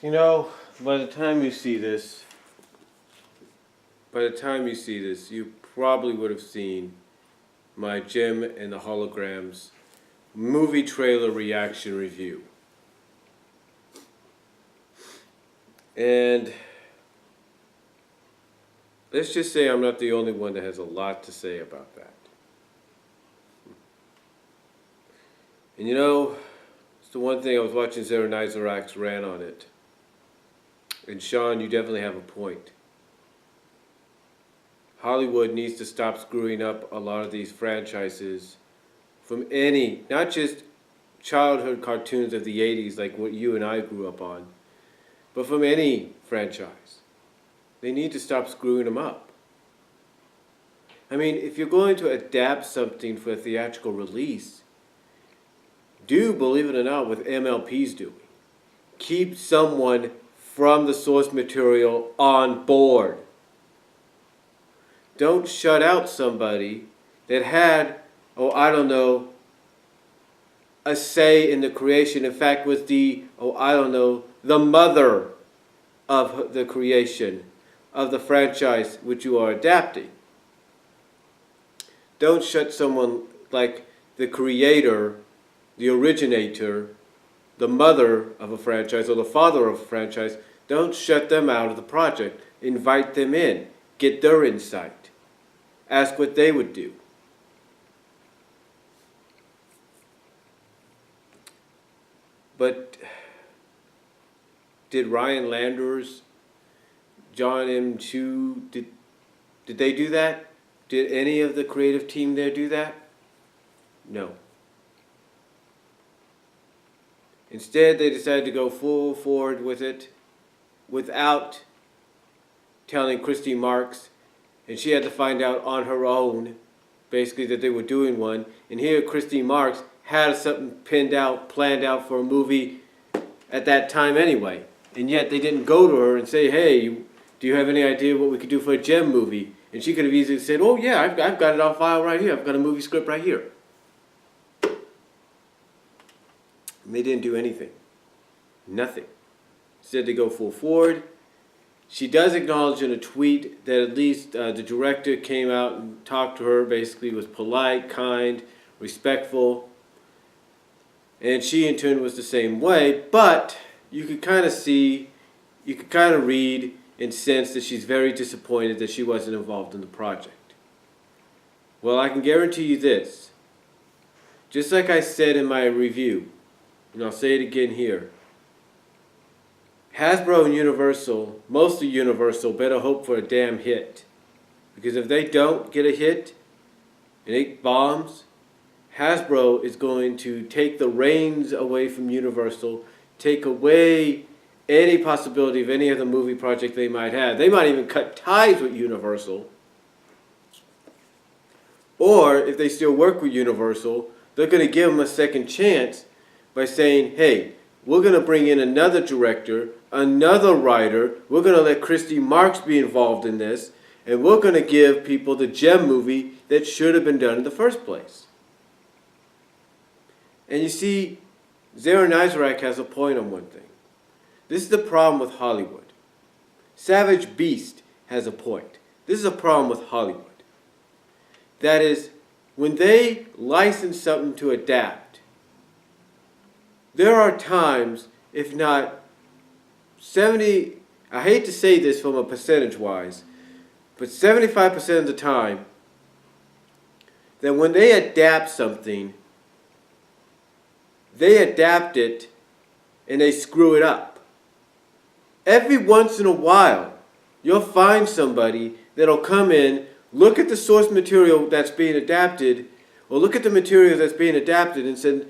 You know, by the time you see this, you probably would have seen my Jim and the Holograms movie trailer reaction review. And let's just say I'm not the only one that has a lot to say about that. And you know, it's the one thing I was watching Zara Nizarak's rant on it. And Sean, you definitely have a point. Hollywood needs to stop screwing up a lot of these franchises from any, not just childhood cartoons of the 80s like what you and I grew up on, but from any franchise. They need to stop screwing them up. I mean, if you're going to adapt something for a theatrical release, do, believe it or not, what MLP's doing. Keep someone from the source material on board. Don't shut out somebody that had, a say in the creation. In fact, was the mother of the creation of the franchise which you are adapting. Don't shut someone like the creator, the originator, the mother of a franchise or the father of a franchise. Don't shut them out of the project. Invite them in. Get their insight. Ask what they would do. But did Ryan Landers, John M. Chu, did they do that? Did any of the creative team there do that? No. Instead, they decided to go full forward with it without telling Christy Marks, and she had to find out on her own, basically, that they were doing one. And here, Christy Marks had something planned out for a movie at that time anyway. And yet, they didn't go to her and say, hey, do you have any idea what we could do for a Gem movie? And she could have easily said, oh yeah, I've got it on file right here. I've got a movie script right here. And they didn't do anything. Nothing. Instead, they go full forward. She does acknowledge in a tweet that at least the director came out and talked to her, basically was polite, kind, respectful. And she in turn was the same way, but you could kind of see, you could kind of read and sense that she's very disappointed that she wasn't involved in the project. Well, I can guarantee you this. Just like I said in my review, and I'll say it again here, Hasbro and Universal, mostly Universal, better hope for a damn hit. Because if they don't get a hit, and it bombs, Hasbro is going to take the reins away from Universal, take away any possibility of any other movie project they might have. They might even cut ties with Universal. Or, if they still work with Universal, they're going to give them a second chance by saying, hey, we're going to bring in another director, another writer, we're going to let Christy Marks be involved in this, and we're going to give people the Gem movie that should have been done in the first place. And you see, Zara Nizarak has a point on one thing. This is the problem with Hollywood. Savage Beast has a point. This is a problem with Hollywood. That is, when they license something to adapt, there are times, if not 70, I hate to say this from a percentage-wise, but 75% of the time, that when they adapt something, they adapt it and they screw it up. Every once in a while, you'll find somebody that'll come in, look at the source material that's being adapted, or look at the material that's being adapted and send,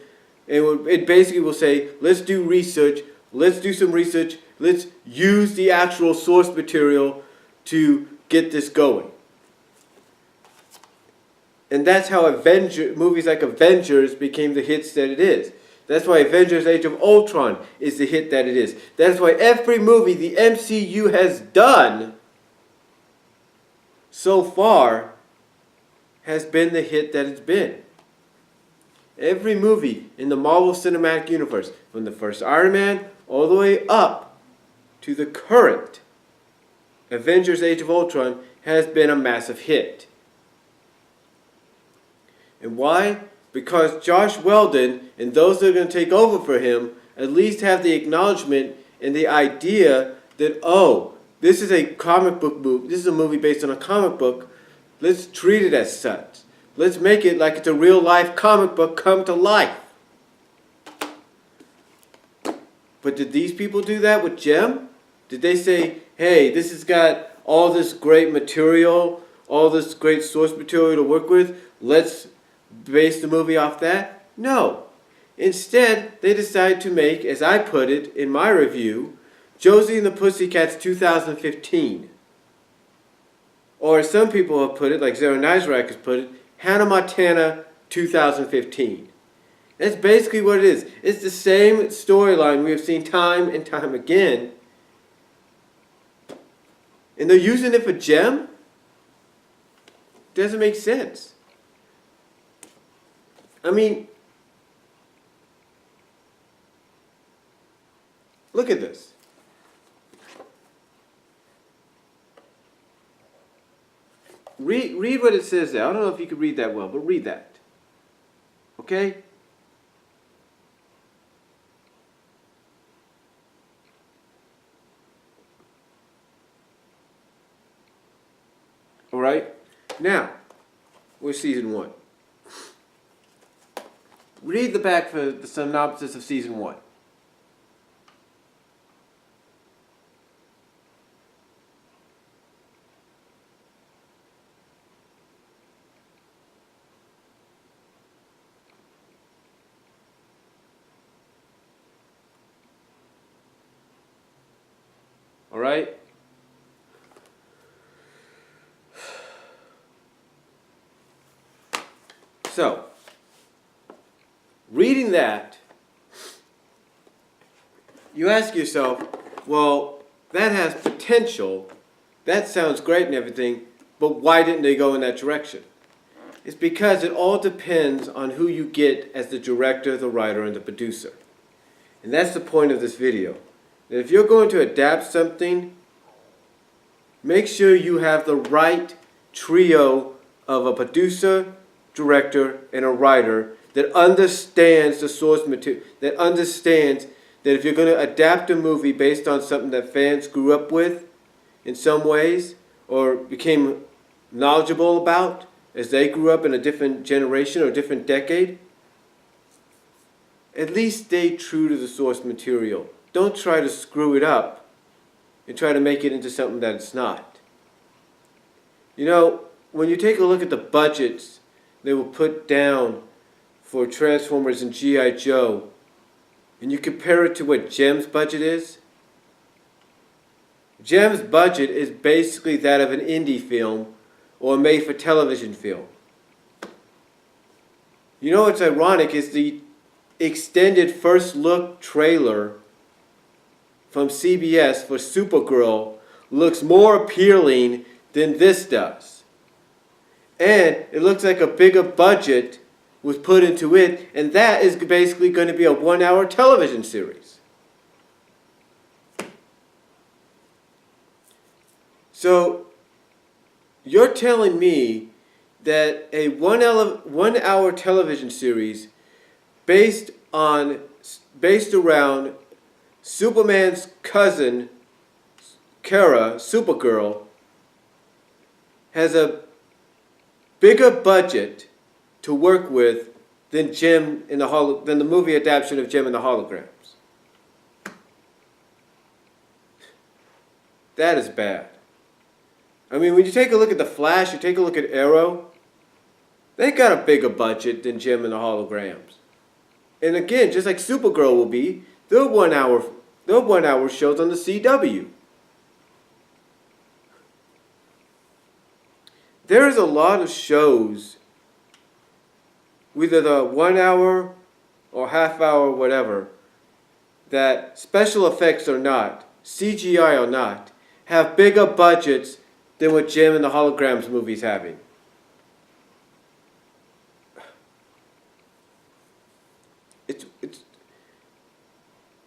and it basically will say, let's do research, let's do some research, let's use the actual source material to get this going. And that's how movies like Avengers became the hits that it is. That's why Avengers Age of Ultron is the hit that it is. That's why every movie the MCU has done so far has been the hit that it's been. Every movie in the Marvel Cinematic Universe, from the first Iron Man all the way up to the current Avengers Age of Ultron has been a massive hit. And why? Because Josh Weldon and those that are going to take over for him at least have the acknowledgement and the idea that, oh, this is a comic book movie. This is a movie based on a comic book. Let's treat it as such. Let's make it like it's a real life comic book come to life. But did these people do that with Jem? Did they say, hey, this has got all this great material, all this great source material to work with, let's base the movie off that? No. Instead, they decided to make, as I put it in my review, Josie and the Pussycats 2015. Or as some people have put it, like Zara Nizrak has put it, Hannah Montana 2015. That's basically what it is. It's the same storyline we have seen time and time again. And they're using it for Jem? Doesn't make sense. I mean, look at this. Read what it says there. I don't know if you can read that well, but read that. Okay? All right? Now, we're season 1. Read the back for the synopsis of season 1. All right? So, reading that, you ask yourself, well, that has potential, that sounds great and everything, but why didn't they go in that direction? It's because it all depends on who you get as the director, the writer, and the producer. And that's the point of this video. That if you're going to adapt something, make sure you have the right trio of a producer, director, and a writer that understands the source material, that understands that if you're going to adapt a movie based on something that fans grew up with in some ways or became knowledgeable about as they grew up in a different generation or a different decade, at least stay true to the source material. Don't try to screw it up and try to make it into something that it's not. You know, when you take a look at the budgets they will put down for Transformers and G.I. Joe, and you compare it to what Jem's budget is, Jem's budget is basically that of an indie film or a made-for-television film. You know what's ironic is the extended first look trailer from CBS for Supergirl looks more appealing than this does. And it looks like a bigger budget was put into it, and that is basically going to be a 1-hour television series. So, you're telling me that a 1-hour television series based around Superman's cousin, Kara, Supergirl, has a bigger budget to work with than Jem in than the movie adaptation of Jem and the Holograms. That is bad. I mean, when you take a look at The Flash, you take a look at Arrow, they got a bigger budget than Jem and the Holograms. And again, just like Supergirl will be, they're 1-hour shows on the CW. There is a lot of shows, whether the 1-hour or half-hour, whatever, that special effects or not, CGI or not, have bigger budgets than what Jem and the Holograms movie's having. It's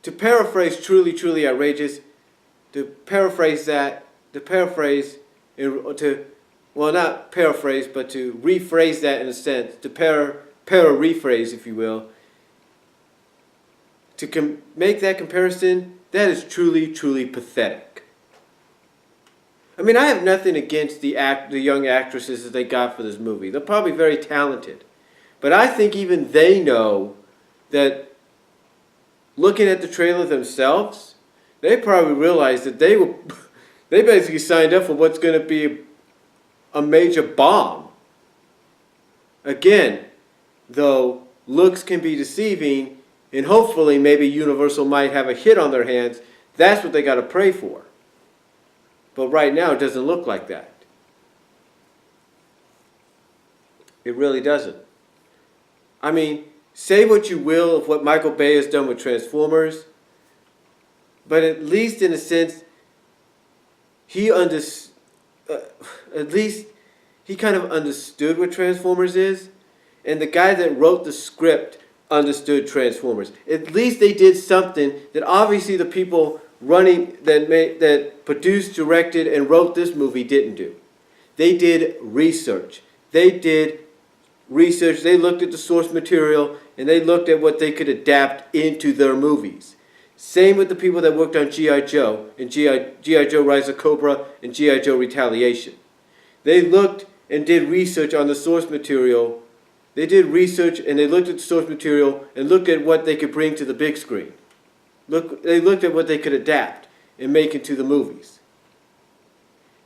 to paraphrase truly, truly outrageous, to paraphrase that, well, not paraphrase, but to rephrase that in a sense, to para-rephrase, if you will, to make that comparison, that is truly, truly pathetic. I mean, I have nothing against the young actresses that they got for this movie. They're probably very talented. But I think even they know that looking at the trailer themselves, they probably realized that they basically signed up for what's going to be a major bomb. Again, though looks can be deceiving, and hopefully maybe Universal might have a hit on their hands, that's what they got to pray for. But right now it doesn't look like that. It really doesn't. I mean, say what you will of what Michael Bay has done with Transformers, but at least in a sense, at least he kind of understood what Transformers is, and the guy that wrote the script understood Transformers. At least they did something that obviously the people that produced, directed, and wrote this movie didn't do. They did research. They looked at the source material, and they looked at what they could adapt into their movies. Same with the people that worked on G.I. Joe, and G.I. Joe Rise of Cobra, and G.I. Joe Retaliation. They looked and did research on the source material. They did research, and they looked at the source material, and looked at what they could bring to the big screen. They looked at what they could adapt and make into the movies.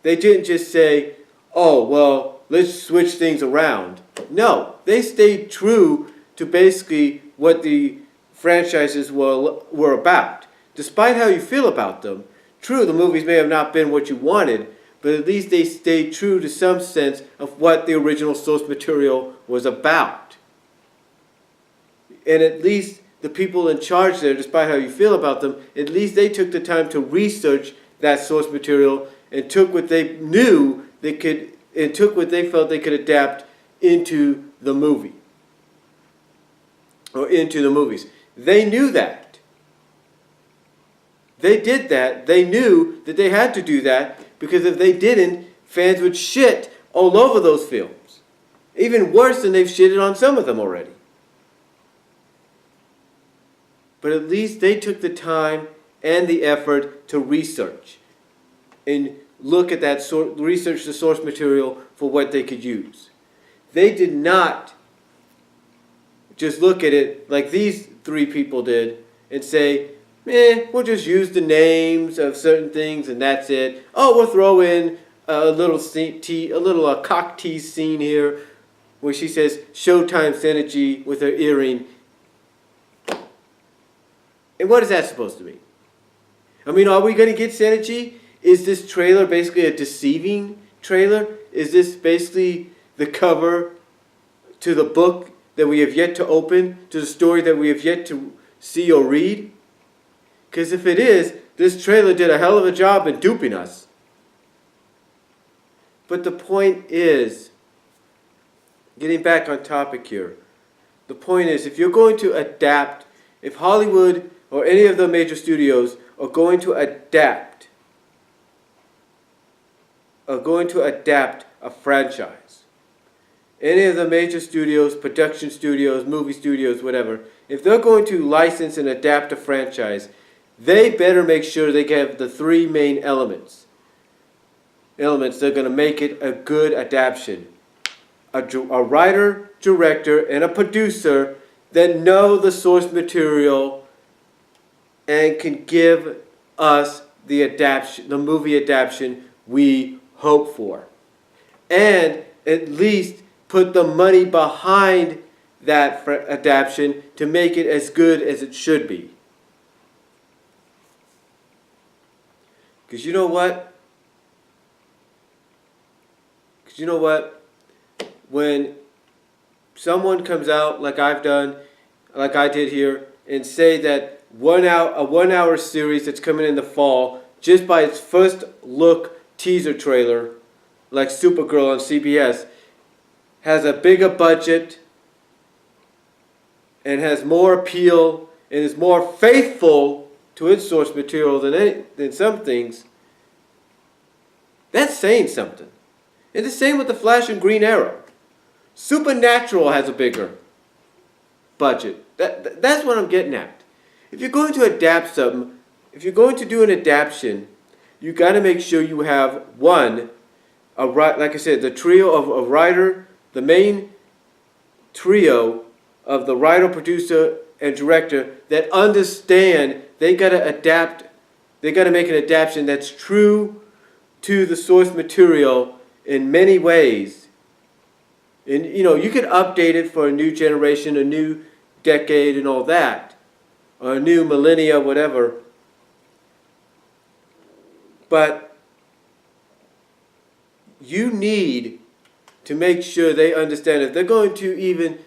They didn't just say, oh, well, let's switch things around. No, they stayed true to basically what the franchises were about. Despite how you feel about them, true, the movies may have not been what you wanted, but at least they stayed true to some sense of what the original source material was about. And at least the people in charge there, despite how you feel about them, at least they took the time to research that source material and took what they knew they could, and took what they felt they could adapt into the movie. Or into the movies. They knew that. They did that. They knew that they had to do that, because if they didn't, fans would shit all over those films. Even worse than they've shitted on some of them already. But at least they took the time and the effort to research and look at that research the source material for what they could use. They did not just look at it like these three people did and say, we'll just use the names of certain things and that's it. Oh, we'll throw in a little cock tease scene here where she says Showtime Synergy with her earring. And what is that supposed to mean? I mean, are we going to get synergy? Is this trailer basically a deceiving trailer? Is this basically the cover to the book that we have yet to open, to the story that we have yet to see or read? Because if it is, this trailer did a hell of a job in duping us. But the point is, getting back on topic here, the point is, if you're going to adapt, if Hollywood or any of the major studios are going to adapt a franchise, any of the major studios, production studios, movie studios, whatever, if they're going to license and adapt a franchise, they better make sure they have the three main elements that are going to make it a good adaptation. A writer, director, and a producer that know the source material and can give us the movie adaptation we hope for. And at least put the money behind that adaptation to make it as good as it should be. Because you know what? When someone comes out like I've done, like I did here, and say that a 1 hour series that's coming in the fall, just by its first look teaser trailer, like Supergirl on CBS, has a bigger budget and has more appeal and is more faithful to its source material than some things, that's saying something. And the same with the Flash and Green Arrow. Supernatural has a bigger budget. That's what I'm getting at. If you're going to adapt something, if you're going to do an adaptation, you got to make sure you have one, like I said, the trio of a writer, the main trio of the writer, producer, and director that understand they got to adapt. They got to make an adaptation that's true to the source material in many ways. And you can update it for a new generation, a new decade, and all that, or a new millennia, whatever. But you need to make sure they understand if they're going to even,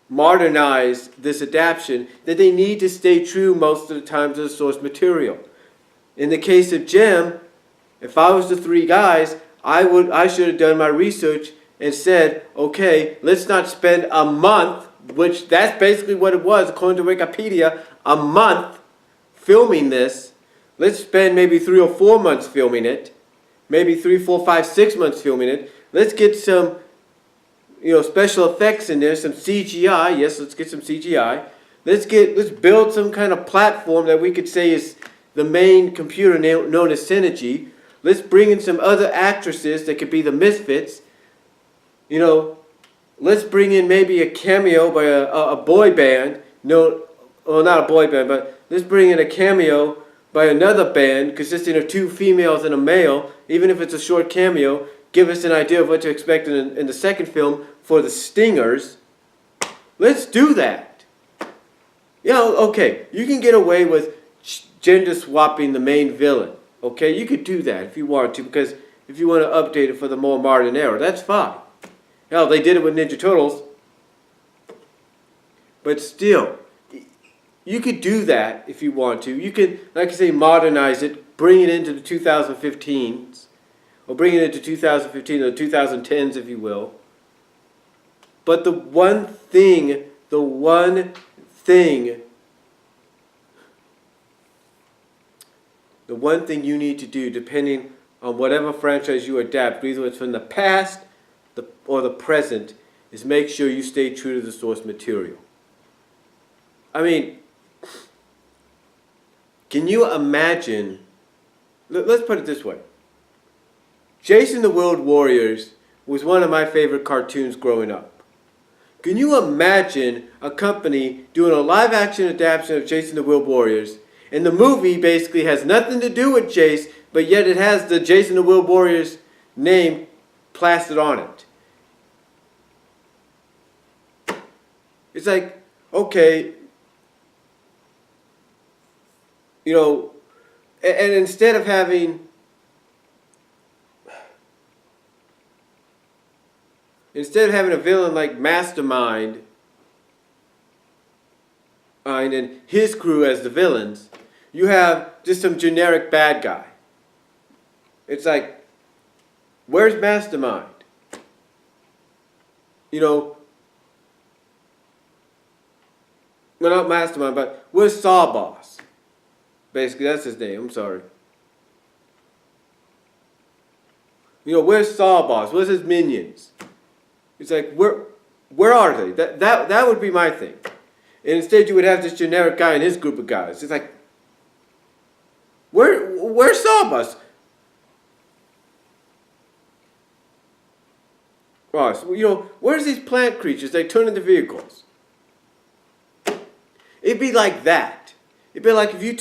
modernize this adaptation, that they need to stay true most of the time to the source material. In the case of Jim, if I was the three guys, I should have done my research and said, okay, let's not spend a month, which that's basically what it was according to Wikipedia, a month filming this. Let's spend maybe 3 or 4 months filming it, maybe 3, 4, 5, 6 months filming it. Let's get some special effects in there, some CGI. Yes, let's get some CGI. Let's build some kind of platform that we could say is the main computer known as Synergy. Let's bring in some other actresses that could be the misfits. Let's bring in maybe a cameo by a boy band. No, well, not a boy band, but let's bring in a cameo by another band consisting of 2 females and a male. Even if it's a short cameo, give us an idea of what to expect in the second film for the Stingers. Let's do that. Okay, you can get away with gender swapping the main villain. Okay, you could do that if you want to, because if you want to update it for the more modern era, that's fine. Hell, they did it with Ninja Turtles. But still, you could do that if you want to. You can, like I say, modernize it, bring it into the 2015s, or bring it into 2015 or 2010s, if you will. But the one thing you need to do, depending on whatever franchise you adapt, whether it's from the past or the present, is make sure you stay true to the source material. I mean, can you imagine, let's put it this way. Jason the World Warriors was one of my favorite cartoons growing up. Can you imagine a company doing a live-action adaptation of Jason the World Warriors, and the movie basically has nothing to do with Jace, but yet it has the Jason the World Warriors name plastered on it? It's like, okay, and instead of having a villain like Mastermind and his crew as the villains, you have just some generic bad guy. It's like, where's Mastermind? Well, not Mastermind, but where's Sawboss? Basically, that's his name. I'm sorry. Where's Sawboss? Where's his minions? It's like, where are they? That would be my thing. And instead, you would have this generic guy and his group of guys. It's like, where's Sawboss? Ross, where's these plant creatures? They turn into vehicles. It'd be like that. It'd be like if you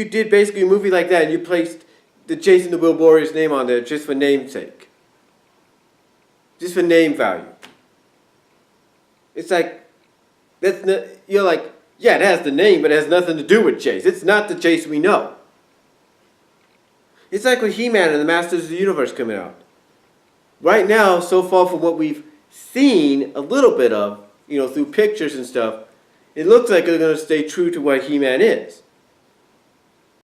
did basically a movie like that and you placed the Jason the World Warriors name on there just for namesake. Just for name value. It's like, you're like, yeah, it has the name, but it has nothing to do with Jace. It's not the Jace we know. It's like with He-Man and the Masters of the Universe coming out. Right now, so far from what we've seen a little bit of, through pictures and stuff, it looks like they're going to stay true to what He-Man is.